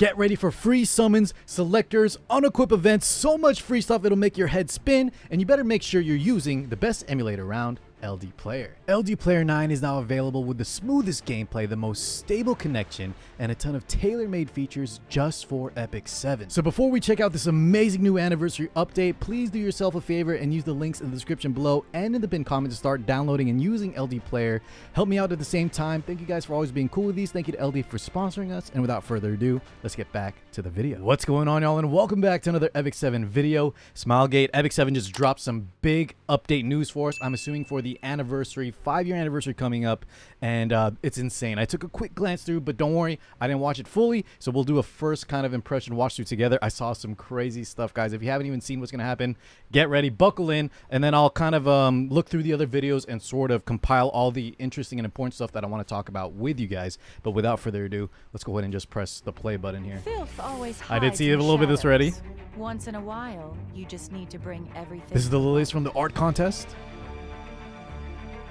Get ready for free summons, selectors, unequip events, so much free stuff it'll make your head spin, and you better make sure you're using the best emulator around, LD Player. LD Player 9 is now available with the smoothest gameplay, the most stable connection, and a ton of tailor-made features just for Epic 7. So before we check out this amazing new anniversary update, please do yourself a favor and use the links in the description below and in the pinned comment to start downloading and using LD Player. Help me out at the same time. Thank you guys for always being cool with these. Thank you to LD for sponsoring us. And without further ado, let's get back to the video. What's going on, y'all, and welcome back to another Epic 7 video. Smilegate, Epic 7 just dropped some big update news for us. I'm assuming for the anniversary, 5-year anniversary coming up, and it's insane. I took a quick glance through, but don't worry, I didn't watch it fully, so we'll do a first kind of impression watch through together. I saw some crazy stuff, guys. If you haven't even seen what's gonna happen, get ready, buckle in, and then I'll kind of look through the other videos and sort of compile all the interesting and important stuff that I want to talk about with you guys. But without further ado, let's go ahead and just press the play button here. Filth always I did see a hides in little bit of this already. shadows. Once in a while, you just need to bring everything. This is the Lilies from the art contest.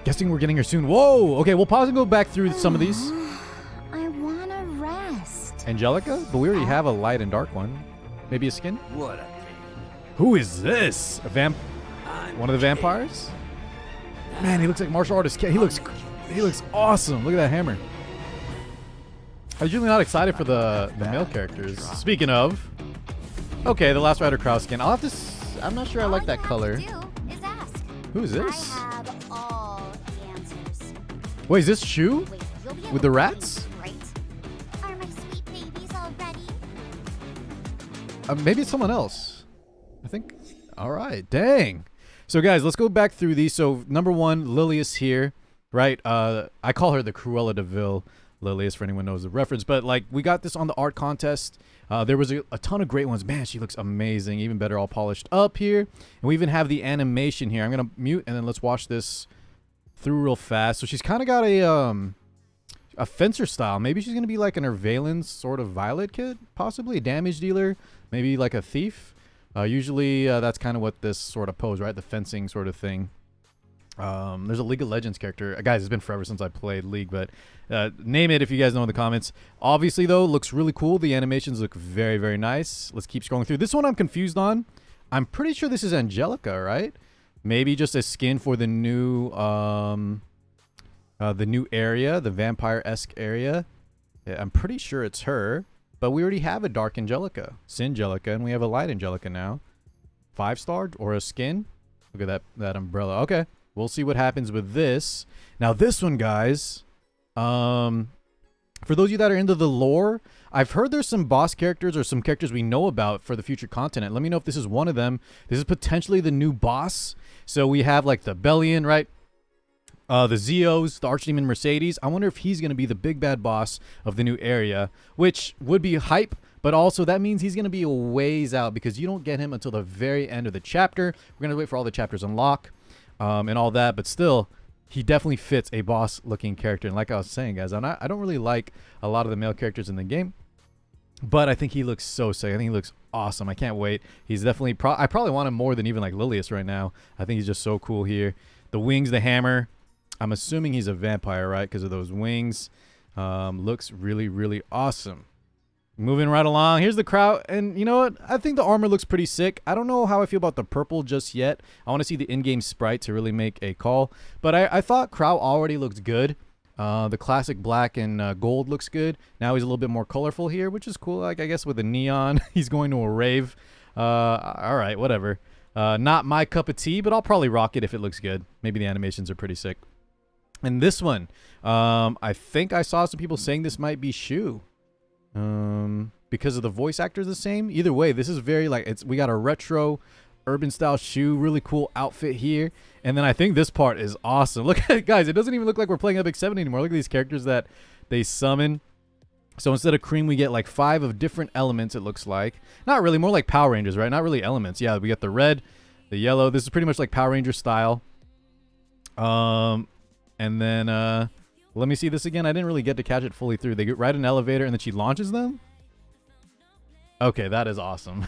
Guessing we're getting her soon. Whoa! Okay, we'll pause and go back through some of these. I wanna rest. Angelica? But we already have a light and dark one. Maybe a skin? What a Who is this? A one of the vampires? Man, he looks like martial artist. He looks awesome. Look at that hammer. I was usually not excited for the male characters. Speaking of, okay, the Last Rider Crow skin. I'll have to. I'm not sure I like that color. Who is this? I have all answers. Wait, is this Shu Wait, you'll be able with the to rats? find me, right? Are my sweet babies all ready? Maybe it's someone else. I think. All right. Dang. So guys, let's go back through these. So number one, Lilius here, right? I call her the Cruella de Vil Lilius for anyone knows the reference. But like, we got this on the art contest. There was a ton of great ones. Man, she looks amazing. Even better, all polished up here. And we even have the animation here. I'm gonna mute and then let's watch this through real fast. So she's kind of got a fencer style. Maybe she's gonna be like an Urvalens sort of Violet kid, possibly a damage dealer, maybe like a thief. Usually that's kind of what this sort of pose, right? The fencing sort of thing. There's a League of Legends character. Guys, it's been forever since I played League, but name it if you guys know in the comments. Obviously, though, looks really cool. The animations look very, very nice. Let's keep scrolling through. This one I'm confused on. I'm pretty sure this is Angelica, right? Maybe just a skin for the new area, the vampire-esque area. Yeah, I'm pretty sure it's her. But we already have a Dark Angelica, Singelica, and we have a Light Angelica now. 5-star or a skin. Look at that umbrella. Okay, we'll see what happens with this. Now this one, guys, for those of you that are into the lore, I've heard there's some boss characters or some characters we know about for the future content. Let me know if this is one of them. This is potentially the new boss. So we have like the Bellion, right? The Zeos, the Archdemon Mercedes. I wonder if he's going to be the big bad boss of the new area, which would be hype, but also that means he's going to be a ways out because you don't get him until the very end of the chapter. We're going to wait for all the chapters unlock and all that, but still, he definitely fits a boss-looking character. And like I was saying, guys, I don't really like a lot of the male characters in the game, but I think he looks so sick. I think he looks awesome. I can't wait. He's definitely, I probably want him more than even like Lilius right now. I think he's just so cool here. The wings, the hammer. I'm assuming he's a vampire, right? Because of those wings. Looks really, really awesome. Moving right along. Here's the crowd. And you know what? I think the armor looks pretty sick. I don't know how I feel about the purple just yet. I want to see the in-game sprite to really make a call. But I thought Crow already looked good. The classic black and gold looks good. Now he's a little bit more colorful here, which is cool. Like, I guess with the neon, he's going to a rave. All right, whatever. Not my cup of tea, but I'll probably rock it if it looks good. Maybe the animations are pretty sick. And this one, I think I saw some people saying this might be Shu. Because of the voice actor's the same. Either way, this is very like, we got a retro urban style Shu, really cool outfit here. And then I think this part is awesome. Look at it, guys. It doesn't even look like we're playing Epic 7 anymore. Look at these characters that they summon. So instead of cream, we get like 5 of different elements, it looks like. Not really, more like Power Rangers, right? Not really elements. Yeah, we got the red, the yellow. This is pretty much like Power Ranger style. And then, let me see this again. I didn't really get to catch it fully through. They get ride an elevator and then she launches them. Okay, that is awesome.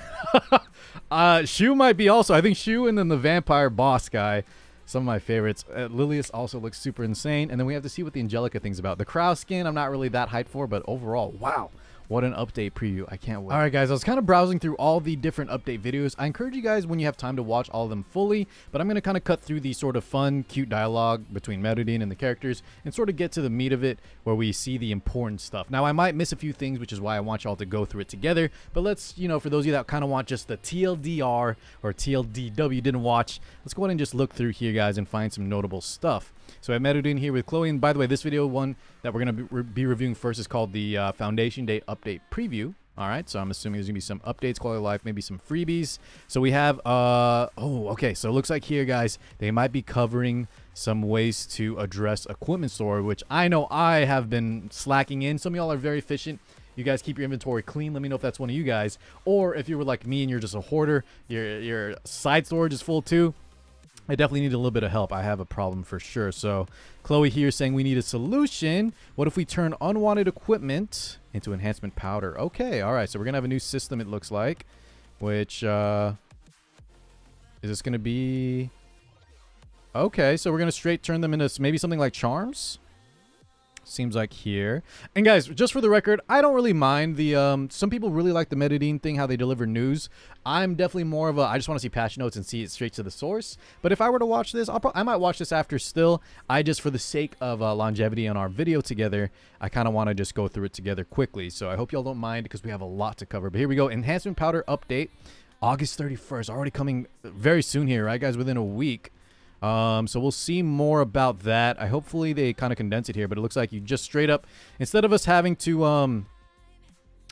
Shu might be also. I think Shu and then the vampire boss guy. Some of my favorites. Lilius also looks super insane. And then we have to see what the Angelica thing's about. The Crow skin, I'm not really that hyped for, but overall, wow. What an update preview. I can't wait. All right, guys, I was kind of browsing through all the different update videos. I encourage you guys, when you have time, to watch all of them fully, but I'm going to kind of cut through the sort of fun, cute dialogue between Metadine and the characters and sort of get to the meat of it where we see the important stuff. Now, I might miss a few things, which is why I want y'all to go through it together, but let's, you know, for those of you that kind of want just the TLDR or TLDW didn't watch, let's go ahead and just look through here, guys, and find some notable stuff. So I have Metadine here with Chloe, and by the way, this video one that we're going to be reviewing first is called the Foundation Day Update Preview. All right, so I'm assuming there's going to be some updates, quality of life, maybe some freebies. So we have, okay, so it looks like here, guys, they might be covering some ways to address equipment store, which I know I have been slacking in. Some of y'all are very efficient. You guys keep your inventory clean. Let me know if that's one of you guys. Or if you were like me and you're just a hoarder, your side storage is full too. I definitely need a little bit of help. I have a problem for sure. So Chloe here saying we need a solution. What if we turn unwanted equipment into enhancement powder? Okay, all right. So we're going to have a new system, it looks like, which is this going to be... Okay, so we're going to straight turn them into maybe something like charms. Seems like here. And guys, just for the record, I don't really mind the some people really like the Metadine thing, how they deliver news. I'm definitely more of a I just want to see patch notes and see it straight to the source. But if I were to watch this, I might watch this after still. I just, for the sake of longevity on our video together, I kind of want to just go through it together quickly. So I hope y'all don't mind because we have a lot to cover. But here we go. Enhancement powder update, August 31st, already coming very soon here, right guys? Within a week. So we'll see more about that. Hopefully they kind of condense it here, but it looks like you just straight up, instead of us having to,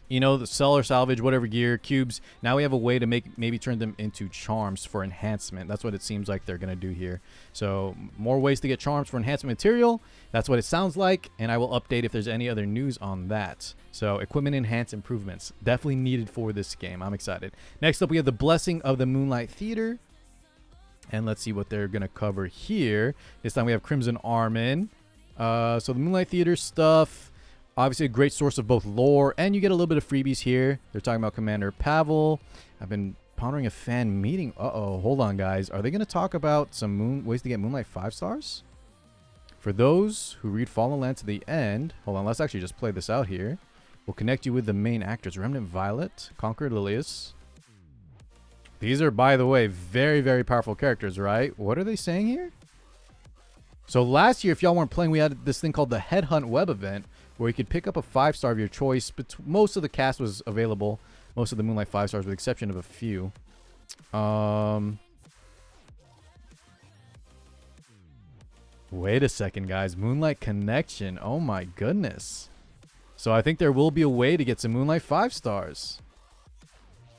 you know, sell or salvage whatever gear, cubes, now we have a way to maybe turn them into charms for enhancement. That's what it seems like they're going to do here. So more ways to get charms for enhancement material. That's what it sounds like. And I will update if there's any other news on that. So equipment enhance improvements, definitely needed for this game. I'm excited. Next up, we have the blessing of the Moonlight Theater. And let's see what they're going to cover here. This time we have Crimson Armin. So the Moonlight Theater stuff, obviously a great source of both lore, and you get a little bit of freebies here. They're talking about Commander Pavel. I've been pondering a fan meeting. Hold on, guys. Are they going to talk about some ways to get Moonlight 5 stars? For those who read Fallen Land to the end, hold on, let's actually just play this out here. We'll connect you with the main actors. Remnant Violet, Conqueror Lilius. These are, by the way, very, very powerful characters, right? What are they saying here? So last year, if y'all weren't playing, we had this thing called the Headhunt Web event where you could pick up a 5-star of your choice. But most of the cast was available. Most of the Moonlight 5 stars, with the exception of a few. Wait a second, guys. Moonlight Connection. Oh, my goodness. So I think there will be a way to get some Moonlight 5 stars.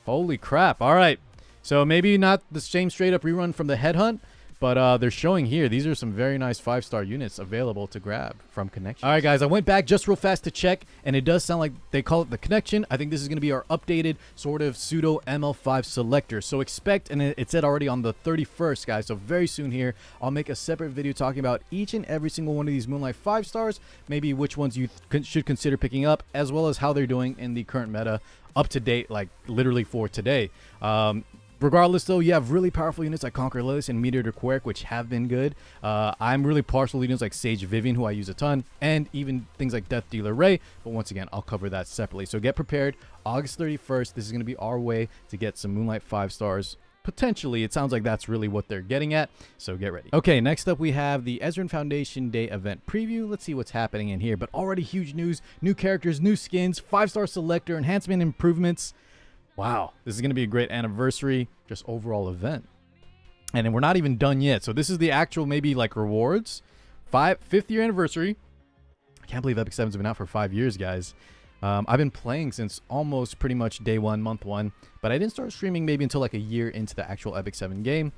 Holy crap. All right. So maybe not the same straight up rerun from the Headhunt, but they're showing here. These are some very nice 5-star units available to grab from Connection. All right, guys, I went back just real fast to check, and it does sound like they call it the Connection. I think this is going to be our updated sort of pseudo ML5 selector. So expect, and it said already on the 31st, guys, so very soon here, I'll make a separate video talking about each and every single one of these Moonlight 5 stars, maybe which ones you should consider picking up, as well as how they're doing in the current meta, up to date, like literally for today. Regardless, though, you have really powerful units like Conqueror Lilius and Meteor to Quirk, which have been good. I'm really partial to units like Sage Vivian, who I use a ton, and even things like Death Dealer Ray. But once again, I'll cover that separately. So get prepared. August 31st, this is going to be our way to get some Moonlight 5 stars. Potentially, it sounds like that's really what they're getting at, so get ready. Okay, next up we have the Ezeran Foundation Day event preview. Let's see what's happening in here, but already huge news, new characters, new skins, 5-star selector, enhancement improvements. Wow, this is going to be a great anniversary, just overall event. And then we're not even done yet, so this is the actual maybe like rewards. 5th year anniversary. I can't believe Epic 7's been out for 5 years, guys. I've been playing since almost pretty much day one, month one, but I didn't start streaming maybe until like a year into the actual Epic 7 game.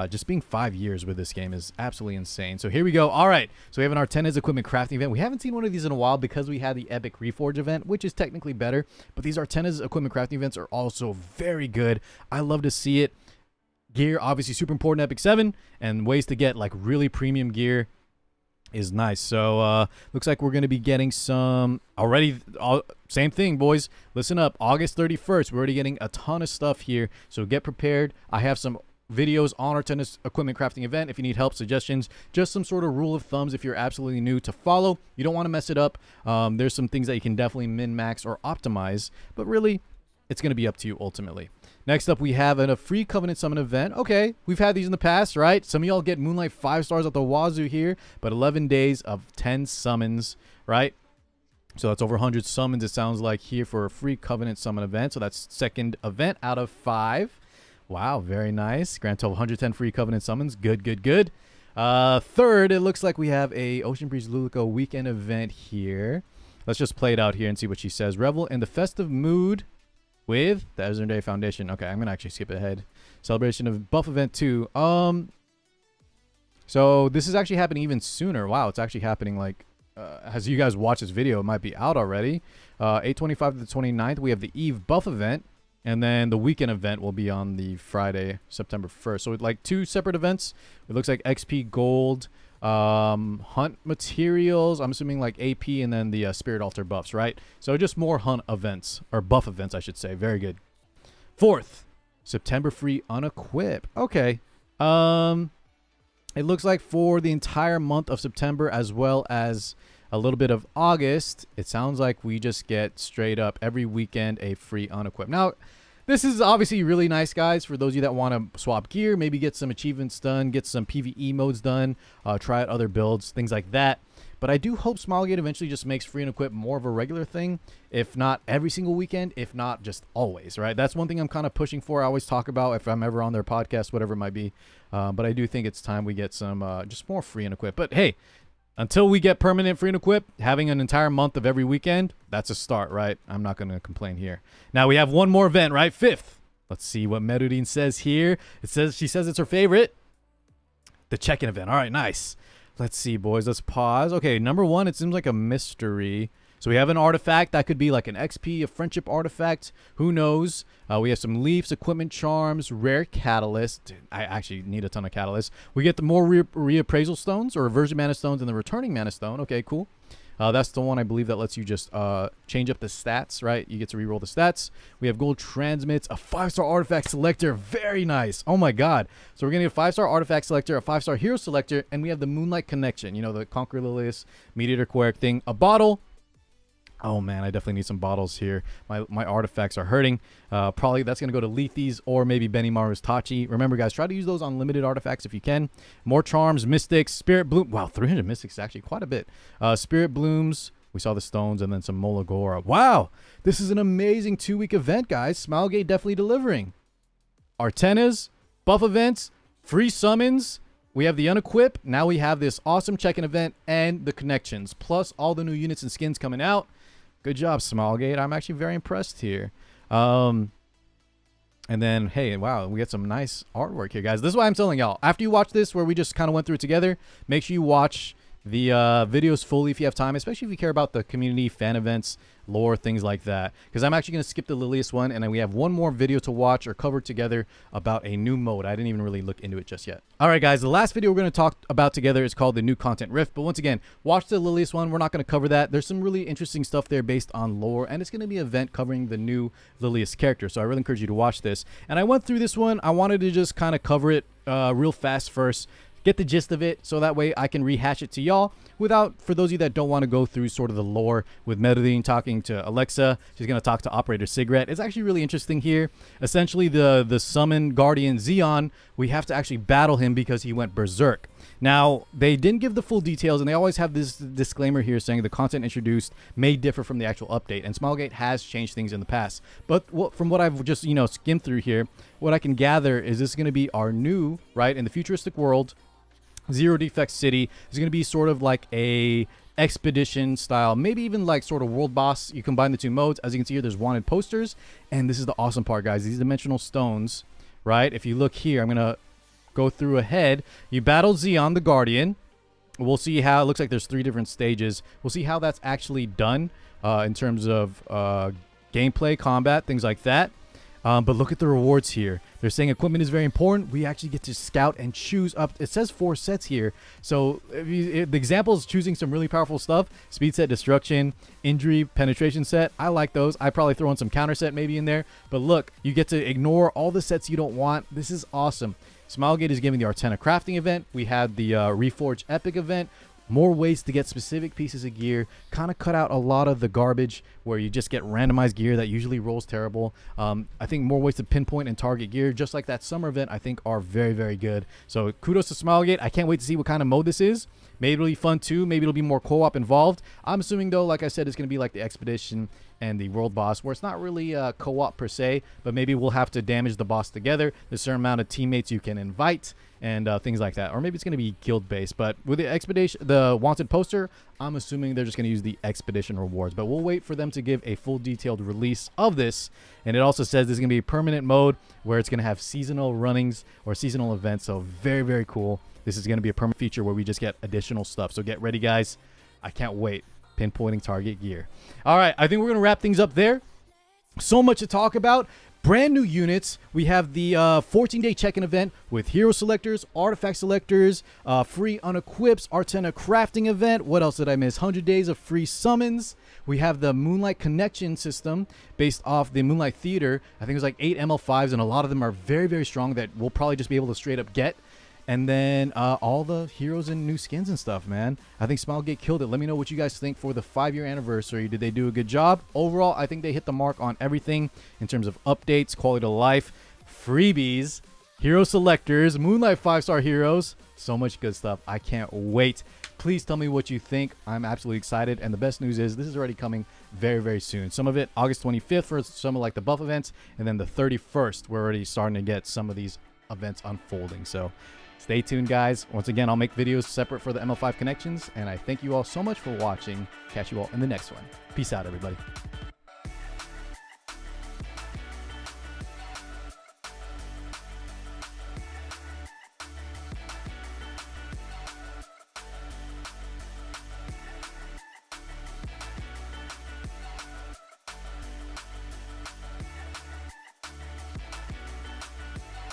Just being 5 years with this game is absolutely insane. So here we go. All right, so we have an Artena's equipment crafting event. We haven't seen one of these in a while because we had the Epic Reforge event, which is technically better, but these Artena's equipment crafting events are also very good. I love to see it. Gear, obviously super important Epic 7, and ways to get like really premium gear is nice. So looks like we're going to be getting some already. Same thing, boys. Listen up. August 31st, we're already getting a ton of stuff here, so get prepared. I have some videos on our tennis equipment crafting event. If you need help, suggestions, just some sort of rule of thumbs if you're absolutely new to follow. You don't want to mess it up. There's some things that you can definitely min-max or optimize, but really, it's going to be up to you ultimately. Next up, we have a free Covenant Summon event. Okay, we've had these in the past, right? Some of y'all get Moonlight 5 stars at the wazoo here, but 11 days of 10 summons, right? So that's over 100 summons, it sounds like, here for a free Covenant Summon event. So that's second event out of 5. Wow, very nice. Grand total 110 free Covenant summons. Good, good, good. Third, it looks like we have a Ocean Breeze Lulico weekend event here. Let's just play it out here and see what she says. Revel in the festive mood with the Ezeran Foundation. Okay, I'm gonna actually skip ahead. Celebration of Buff Event 2. So this is actually happening even sooner. Wow, it's actually happening like as you guys watch this video, it might be out already. 8/25 to the 29th, we have the Eve Buff Event, and then the weekend event will be on the Friday, September 1st. So like 2 separate events. It looks like XP Gold, hunt materials, I'm assuming like AP, and then the Spirit Altar buffs, right? So just more hunt events, or buff events, I should say. Very good. 4th, September free unequip. Okay. It looks like for the entire month of September as well as a little bit of August, it sounds like we just get straight up every weekend a free unequip. Now, this is obviously really nice, guys, for those of you that want to swap gear, maybe get some achievements done, get some PvE modes done, try out other builds, things like that. But I do hope Smilegate eventually just makes free and equip more of a regular thing, if not every single weekend, if not just always, right? That's one thing I'm kind of pushing for. I always talk about if I'm ever on their podcast, whatever it might be. But I do think it's time we get some just more free and equip. But hey, until we get permanent free and equip, having an entire month of every weekend, that's a start, right? I'm not going to complain here. Now we have one more event, right? 5th. Let's see what Merudin says here. She says it's her favorite. The check-in event. All right, nice. Let's see, boys. Let's pause. Okay, number 1, it seems like a mystery. So we have an artifact. That could be like an XP, a friendship artifact. Who knows? We have some leaves, equipment charms, rare catalyst. I actually need a ton of catalyst. We get the more reappraisal stones or reversion mana stones and the returning mana stone. Okay, cool. That's the one I believe that lets you just change up the stats, right? You get to reroll the stats. We have gold transmits, a 5-star artifact selector. Very nice. Oh my god. So we're getting a 5-star artifact selector, a 5-star hero selector, and we have the Moonlight connection. You know, the Conquer Lilius, Mediator Quirk thing. A bottle. Oh man, I definitely need some bottles here. My artifacts are hurting. Probably that's going to go to Lethes or maybe Benimaru's Tachi. Remember, guys, try to use those unlimited artifacts if you can. More charms, mystics, spirit bloom. Wow, 300 mystics is actually quite a bit. Spirit blooms. We saw the stones and then some Molagora. Wow, this is an amazing 2-week event, guys. Smilegate definitely delivering. Artenas, buff events, free summons. We have the unequip. Now we have this awesome check-in event and the connections, plus all the new units and skins coming out. Good job, Smilegate. I'm actually very impressed here. And then, hey, wow, we got some nice artwork here, guys. This is why I'm telling y'all. After you watch this, where we just kind of went through it together, make sure you watch the videos fully if you have time, especially if you care about the community, fan events, lore, things like that. Because I'm actually going to skip the Lilius one, and then we have one more video to watch or cover together about a new mode. I didn't even really look into it just yet. All right, guys, the last video we're going to talk about together is called the New Content Rift. But once again, watch the Lilius one. We're not going to cover that. There's some really interesting stuff there based on lore, and it's going to be an event covering the new Lilius character. So I really encourage you to watch this. And I went through this one. I wanted to just kind of cover it real fast first. Get the gist of it, so that way I can rehash it to y'all without, for those of you that don't want to go through sort of the lore with Merudin talking to Alexa. She's going to talk to Operator Sigret. It's actually really interesting here. Essentially, the summon guardian Zeon, we have to actually battle him because he went berserk. Now, they didn't give the full details, and they always have this disclaimer here saying the content introduced may differ from the actual update, and Smilegate has changed things in the past. But from what I've just, skimmed through here, what I can gather is this is going to be our new, right, in the futuristic world, Zero Defect City is going to be sort of like a expedition style, maybe even like sort of world boss. You combine the 2 modes. As you can see here, there's wanted posters, and this is the awesome part, guys. These dimensional stones, right? If you look here, I'm going to go through ahead. You battle Zeon, the Guardian. We'll see how it looks like there's 3 different stages. We'll see how that's actually done in terms of gameplay, combat, things like that. But look at the rewards here. They're saying equipment is very important. We actually get to scout and choose up. It says 4 sets here. So the example is choosing some really powerful stuff. Speed set, destruction, injury, penetration set. I like those. I probably throw in some counter set maybe in there. But look, you get to ignore all the sets you don't want. This is awesome. Smilegate is giving the Artena crafting event. We had the Reforge Epic event. More ways to get specific pieces of gear, kind of cut out a lot of the garbage where you just get randomized gear that usually rolls terrible. I think more ways to pinpoint and target gear, just like that summer event, I think are very, very good. So kudos to Smilegate. I can't wait to see what kind of mode this is. Maybe it'll be fun too. Maybe it'll be more co-op involved. I'm assuming though, like I said, it's going to be like the Expedition and the World Boss, where it's not really co-op per se, but maybe we'll have to damage the boss together. There's a certain amount of teammates you can invite and things like that. Or maybe it's going to be guild based. But with the Expedition, the Wanted poster, I'm assuming they're just going to use the Expedition rewards. But we'll wait for them to give a full detailed release of this. And it also says there's going to be a permanent mode where it's going to have seasonal runnings or seasonal events. So very, very cool. This is going to be a permanent feature where we just get additional stuff. So get ready, guys. I can't wait. Pinpointing target gear. All right, I think we're going to wrap things up there. So much to talk about. Brand new units. We have the 14-day check-in event with hero selectors, artifact selectors, free unequips, Artena crafting event. What else did I miss? 100 days of free summons. We have the Moonlight connection system based off the Moonlight Theater. I think it was like 8 ML5s, and a lot of them are very, very strong that we'll probably just be able to straight up get. And then all the heroes and new skins and stuff, man. I think Smilegate killed it. Let me know what you guys think for the 5-year anniversary. Did they do a good job? Overall, I think they hit the mark on everything in terms of updates, quality of life, freebies, hero selectors, Moonlight 5-star heroes. So much good stuff. I can't wait. Please tell me what you think. I'm absolutely excited. And the best news is this is already coming very, very soon. Some of it August 25th for some of like the buff events. And then the 31st, we're already starting to get some of these events unfolding. So stay tuned, guys. Once again, I'll make videos separate for the ML5 connections, and I thank you all so much for watching. Catch you all in the next one. Peace out, everybody.